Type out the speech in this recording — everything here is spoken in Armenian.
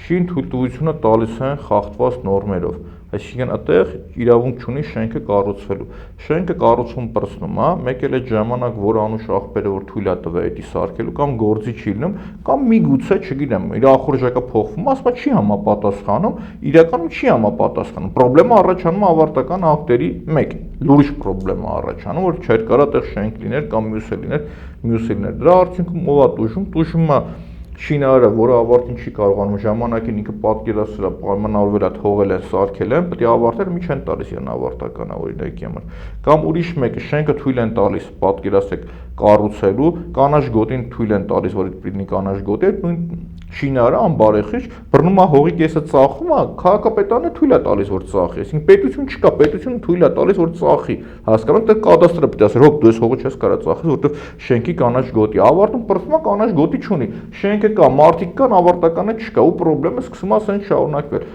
շին թույլտվությունը տալիս են խախտված նորմերով, այսինքն այդտեղ իրավունք չունի շենքը կառուցվելու, շենքը կառուցում պրծնում է, մեկ էլ այդ ժամանակ, որ անուշ աղբերը որ թույլ է տվել էդի սարքելու կամ գործի չի լինում, կամ միգուցե, չգիտեմ, իր ախորժակը փոխվում, ասма չի համապատասխանում, իրականում չի համապատասխանում, պրոբլեմը առաջանում է ավարտական ակտերի մեջ, լուրջ պրոբլեմա առաջանում, որ չէր կարա տեղ շենք լիներ կամ մյուս լիներ, դրա արդյունքում ով է տուժում է շինարարը, որը ավարտին չի կարողանում ժամանակին ինքը պատկերացրել է, պայմանավորվել է, թողել են, սարքել են, պետք է ավարտել, մի չեն տալիս իրեն ավարտական օրինակի համար, կամ ուրիշ մեկը շենքը թույլ են տալիս, պատկերացրեք կառուցելու, կանաչ գոտին թույլ են տալիս, որ այդ պիտի կանաչ գոտի, այդ նույն շինարարը անբարեխիղճ բռնում է հողի կեսը ծախում է, քաղաքապետարանը թույլ է տալիս, որ ծախի, այսինքն պետություն չկա, պետությունը թույլ է տալիս, որ ծախի, հասկանում եք, կադաստրը պետք է ասել, հոպ, դու այս հողը չես կարա ծախես, որովհետև շենքի կանաչ գոտի, ավարտում պրծում է կանաչ գոտի չունի, շենքը կա, մարդիկ կան, ավարտականը չկա, ու պրոբլեմը սկսում է ասեն շարունակվել։